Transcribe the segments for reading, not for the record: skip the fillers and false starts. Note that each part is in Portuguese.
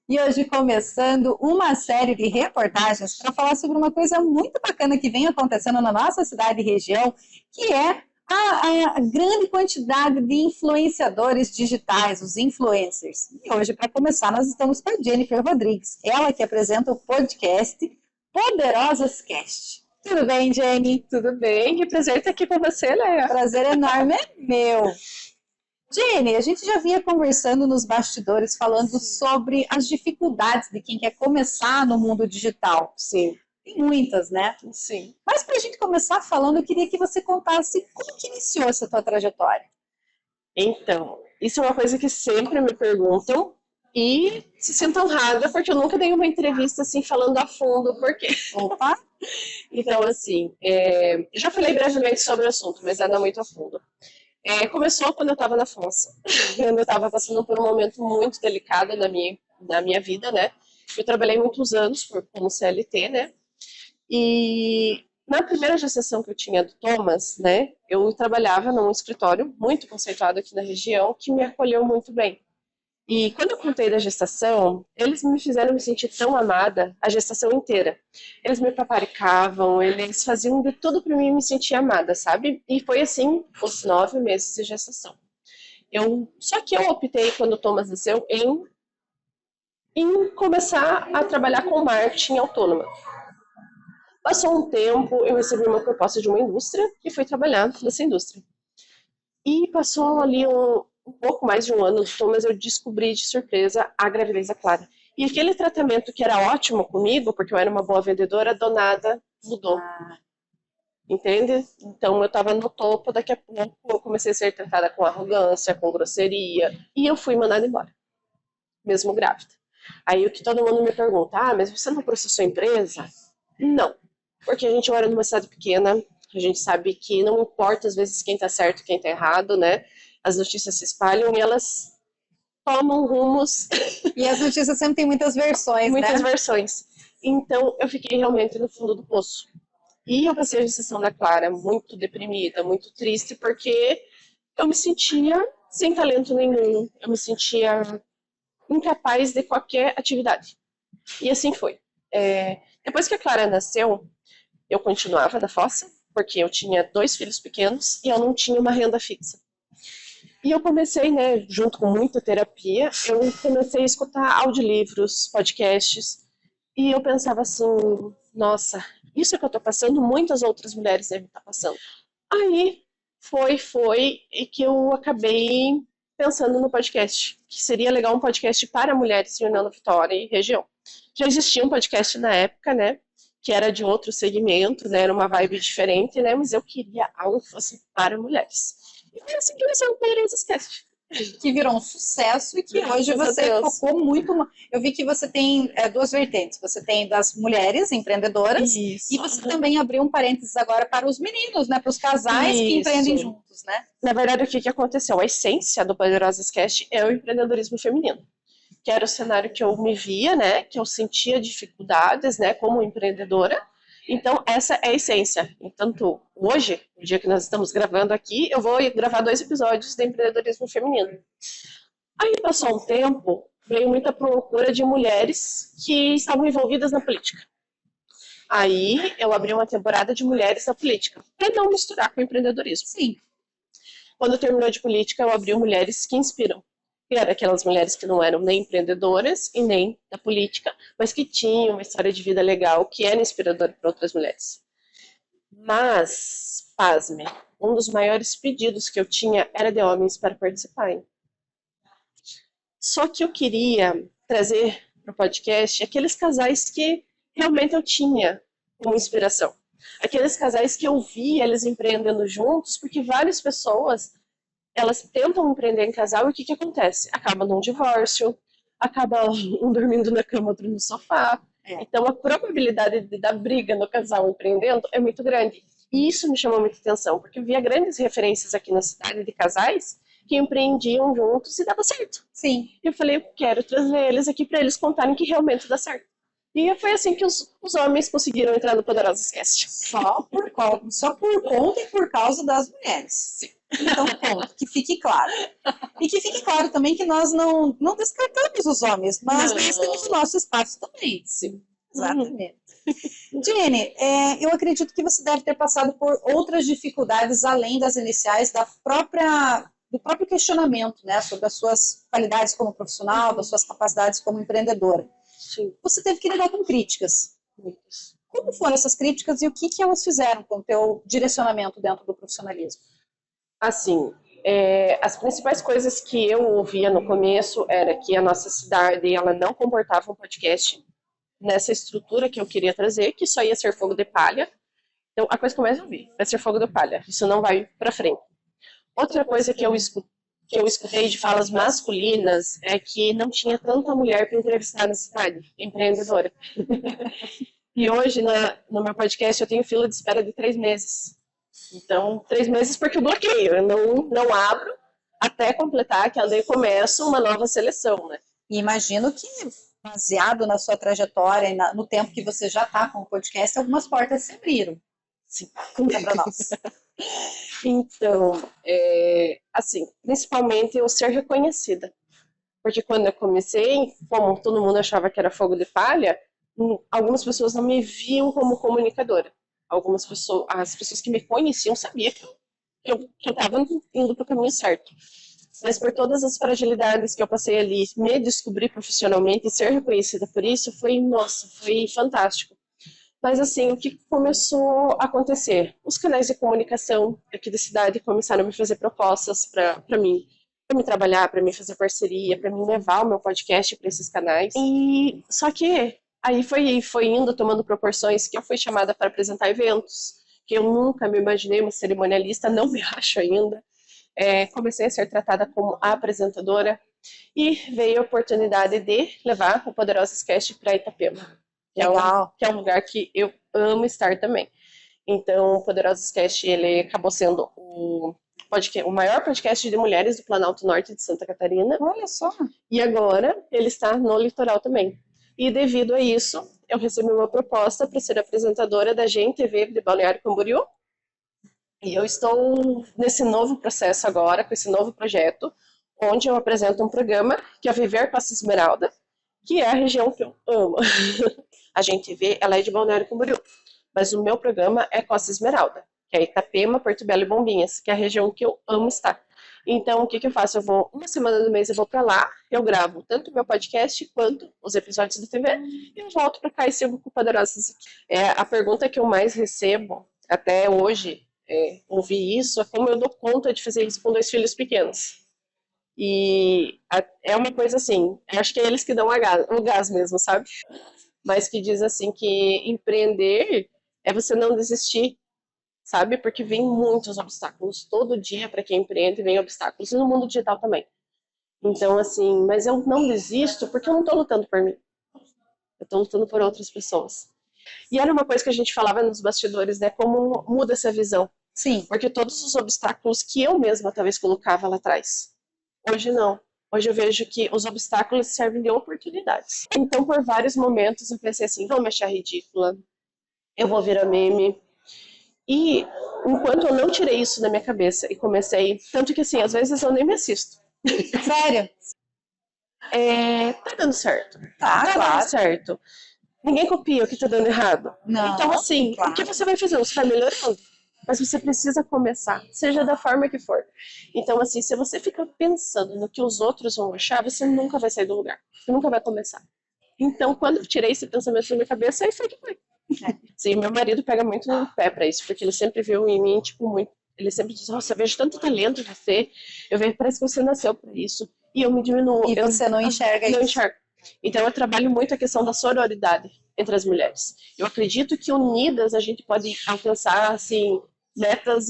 E hoje começando uma série de reportagens para falar sobre uma coisa muito bacana que vem acontecendo na nossa cidade e região, que é a grande quantidade de influenciadores digitais, os influencers. E hoje, para começar, nós estamos com a Jennifer Rodrigues, ela que apresenta o podcast Poderosas Cast. Tudo bem, Jenny? Tudo bem, que prazer estar aqui com você, Léa. Prazer enorme é meu. Jenny, a gente já vinha conversando nos bastidores, falando sobre as dificuldades de quem quer começar no mundo digital. Sim. Tem muitas, né? Sim. Mas para a gente começar falando, eu queria que você contasse como que iniciou essa tua trajetória. Então, isso é uma coisa que sempre me perguntam e se sinto honrada porque eu nunca dei uma entrevista assim falando a fundo por quê. Opa! Então, assim, já falei brevemente sobre o assunto, mas nada muito a fundo. Começou quando eu estava na Fossa. Eu estava passando por um momento muito delicado na minha vida, né? Eu trabalhei muitos anos como CLT, né? E na primeira gestação que eu tinha do Thomas, né? Eu trabalhava num escritório muito conceituado aqui na região que me acolheu muito bem. E quando eu contei da gestação, eles me fizeram me sentir tão amada a gestação inteira. Eles me paparicavam, eles faziam de tudo para mim me sentir amada, sabe? E foi assim os 9 meses de gestação. Só que eu optei, quando o Thomas nasceu, em começar a trabalhar com marketing autônoma. Passou um tempo, eu recebi uma proposta de uma indústria e fui trabalhar nessa indústria. E passou ali um pouco mais de um ano, mas eu descobri de surpresa a gravidez da Clara. E aquele tratamento que era ótimo comigo, porque eu era uma boa vendedora, do nada mudou. Entende? Então eu estava no topo, daqui a pouco eu comecei a ser tratada com arrogância, com grosseria, e eu fui mandada embora, mesmo grávida. Aí o que todo mundo me pergunta, mas você não processou a empresa? Não, porque a gente mora numa cidade pequena, a gente sabe que não importa às vezes quem está certo e quem está errado, né? As notícias se espalham e elas tomam rumos. E as notícias sempre têm muitas versões, muitas né? versões. Então, eu fiquei realmente no fundo do poço. E eu passei a gestação da Clara muito deprimida, muito triste, porque eu me sentia sem talento nenhum, eu me sentia incapaz de qualquer atividade. E assim foi. Depois que a Clara nasceu, eu continuava da fossa, porque eu tinha 2 filhos pequenos e eu não tinha uma renda fixa. E eu comecei, né, junto com muita terapia, eu comecei a escutar audiolivros, podcasts, e eu pensava assim, nossa, isso é que eu tô passando, muitas outras mulheres devem estar passando. Aí foi, e que eu acabei pensando no podcast, que seria legal um podcast para mulheres de Fernando Vitória e região. Já existia um podcast na época, né, que era de outro segmento, né, era uma vibe diferente, né, mas eu queria algo que fosse para mulheres. E foi assim que nasceu o Poderosas Cast. Que virou um sucesso e que hoje você focou muito. Eu vi que você tem 2 vertentes. Você tem das mulheres empreendedoras. Isso. E você também abriu um parênteses agora para os meninos, né? Para os casais que empreendem juntos, né? Na verdade, o que aconteceu? A essência do Poderosas Cast é o empreendedorismo feminino. Que era o cenário que eu me via, né? Que eu sentia dificuldades, né? Como empreendedora. Então, essa é a essência. Tanto hoje, no dia que nós estamos gravando aqui, eu vou gravar 2 episódios de empreendedorismo feminino. Aí passou um tempo, veio muita procura de mulheres que estavam envolvidas na política. Aí eu abri uma temporada de mulheres na política, para não misturar com o empreendedorismo. Sim. Quando terminou de política, eu abri mulheres que inspiram. Que eram aquelas mulheres que não eram nem empreendedoras e nem da política, mas que tinham uma história de vida legal, que era inspiradora para outras mulheres. Mas, pasme, um dos maiores pedidos que eu tinha era de homens para participarem. Só que eu queria trazer para o podcast aqueles casais que realmente eu tinha como inspiração. Aqueles casais que eu via eles empreendendo juntos, porque várias pessoas elas tentam empreender em casal e o que acontece? Acaba num divórcio, acaba um dormindo na cama, outro no sofá. Então a probabilidade de dar briga no casal empreendendo é muito grande. E isso me chamou muita atenção, porque eu via grandes referências aqui na cidade de casais que empreendiam juntos e dava certo. Sim. E eu falei, eu quero trazer eles aqui para eles contarem que realmente dá certo. E foi assim que os homens conseguiram entrar no Poderosos Cast. Só por conta e por causa das mulheres. Sim. Então, ponto, que fique claro. E que fique claro também que nós não descartamos os homens, mas nós temos o nosso espaço também. Sim. Exatamente. Jenny, eu acredito que você deve ter passado por outras dificuldades além das iniciais do próprio questionamento, né, sobre as suas qualidades como profissional, das suas capacidades como empreendedora. Sim. Você teve que lidar com críticas. Muitas. Como foram essas críticas e o que elas fizeram com o teu direcionamento dentro do profissionalismo? Assim, as principais coisas que eu ouvia no começo era que a nossa cidade ela não comportava um podcast nessa estrutura que eu queria trazer, que só ia ser fogo de palha. Então, a coisa que eu mais ouvi vai ser fogo de palha. Isso não vai para frente. Outra coisa que eu escutei de falas masculinas é que não tinha tanta mulher para entrevistar na cidade, empreendedora. E hoje, no meu podcast, eu tenho fila de espera de 3 meses. Então, 3 meses porque eu bloqueio, eu não abro até completar, que daí começa uma nova seleção, né? E imagino que, baseado na sua trajetória e no tempo que você já está com o podcast, algumas portas se abriram. Sim. Conta para nós. Então, assim, principalmente eu ser reconhecida. Porque quando eu comecei, como todo mundo achava que era fogo de palha, algumas pessoas não me viam como comunicadora. As pessoas que me conheciam sabiam que eu estava indo para o caminho certo. Mas por todas as fragilidades que eu passei ali, me descobrir profissionalmente e ser reconhecida por isso, foi fantástico. Mas assim, o que começou a acontecer? Os canais de comunicação aqui da cidade começaram a me fazer propostas para mim trabalhar, para mim fazer parceria, para mim levar o meu podcast para esses canais. E só que aí foi indo, tomando proporções, que eu fui chamada para apresentar eventos, que eu nunca me imaginei uma cerimonialista, não me acho ainda. Comecei a ser tratada como apresentadora e veio a oportunidade de levar o Poderosos Cast para Itapema, que é um lugar que eu amo estar também. Então, o Poderosos Cast, ele acabou sendo o maior podcast de mulheres do Planalto Norte de Santa Catarina. Olha só! E agora ele está no litoral também. E devido a isso, eu recebi uma proposta para ser apresentadora da GNTV de Balneário Camboriú. E eu estou nesse novo processo agora, com esse novo projeto, onde eu apresento um programa que é Viver Costa Esmeralda, que é a região que eu amo. A GNTV, ela é de Balneário Camboriú, mas o meu programa é Costa Esmeralda, que é Itapema, Porto Belo e Bombinhas, que é a região que eu amo estar. Então, o que eu faço? Uma semana do mês eu vou para lá, eu gravo tanto o meu podcast quanto os episódios da TV, e eu volto para cá e sigo com o Poderosas. A pergunta que eu mais recebo, até hoje, ouvir isso, é como eu dou conta de fazer isso com 2 filhos pequenos. E é uma coisa assim, acho que é eles que dão o gás mesmo, sabe? Mas que diz assim que empreender é você não desistir, sabe? Porque vem muitos obstáculos. Todo dia, para quem empreende, vem obstáculos. E no mundo digital também. Então, assim, mas eu não desisto porque eu não estou lutando por mim. Eu estou lutando por outras pessoas. E era uma coisa que a gente falava nos bastidores, né? Como muda essa visão. Sim. Porque todos os obstáculos que eu mesma talvez colocava lá atrás, hoje não. Hoje eu vejo que os obstáculos servem de oportunidades. Então, por vários momentos, eu pensei assim, vou me achar ridícula, eu vou virar meme. E enquanto eu não tirei isso da minha cabeça e comecei, tanto que assim, às vezes eu nem me assisto. Sério? Tá dando certo. Tá claro. Dando certo. Ninguém copia o que tá dando errado. Não, então, assim, claro. O que você vai fazer? Você vai melhorando. Mas você precisa começar, seja da forma que for. Então, assim, se você fica pensando no que os outros vão achar, você nunca vai sair do lugar. Você nunca vai começar. Então, quando eu tirei esse pensamento da minha cabeça, aí foi que foi. Sim, meu marido pega muito no pé pra isso, porque ele sempre viu em mim, tipo, muito. Ele sempre diz, nossa, eu vejo tanto talento em você, eu vejo, parece que você nasceu pra isso. E eu me diminuo. E você não enxerga isso. Não enxergo. Então, eu trabalho muito a questão da sororidade entre as mulheres. Eu acredito que unidas a gente pode alcançar, assim, metas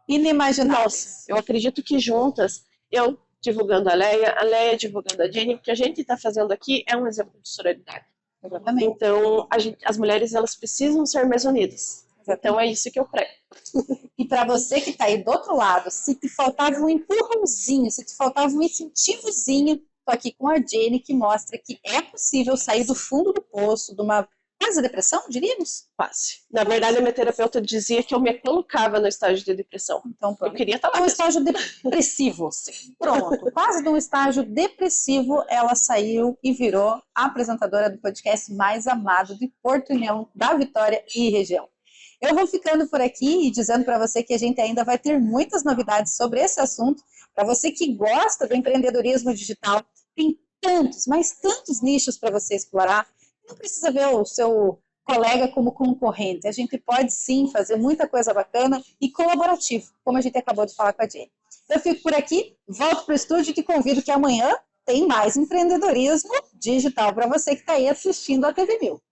inimagináveis. Eu acredito que juntas, eu divulgando a Leia divulgando a Jenny, o que a gente está fazendo aqui é um exemplo de sororidade. Exatamente. Então, as mulheres, elas precisam ser mais unidas. Exatamente. Então, é isso que eu prego. E para você que está aí do outro lado, se te faltava um empurrãozinho, se te faltava um incentivozinho, Estou aqui com a Jenny, que mostra que é possível sair do fundo do poço, de uma quase depressão, diríamos? Quase. Na verdade, a minha terapeuta dizia que eu me colocava no estágio de depressão. Então, pronto. Eu queria estar lá. Um estágio depressivo. Pronto. Quase de um estágio depressivo, ela saiu e virou a apresentadora do podcast mais amado de Porto União, da Vitória e região. Eu vou ficando por aqui e dizendo para você que a gente ainda vai ter muitas novidades sobre esse assunto. Para você que gosta do empreendedorismo digital, tem tantos, mas tantos nichos para você explorar. Não precisa ver o seu colega como concorrente. A gente pode sim fazer muita coisa bacana e colaborativo, como a gente acabou de falar com a Jenny. Eu fico por aqui, volto para o estúdio e te convido que amanhã tem mais empreendedorismo digital para você que está aí assistindo a TV Mil.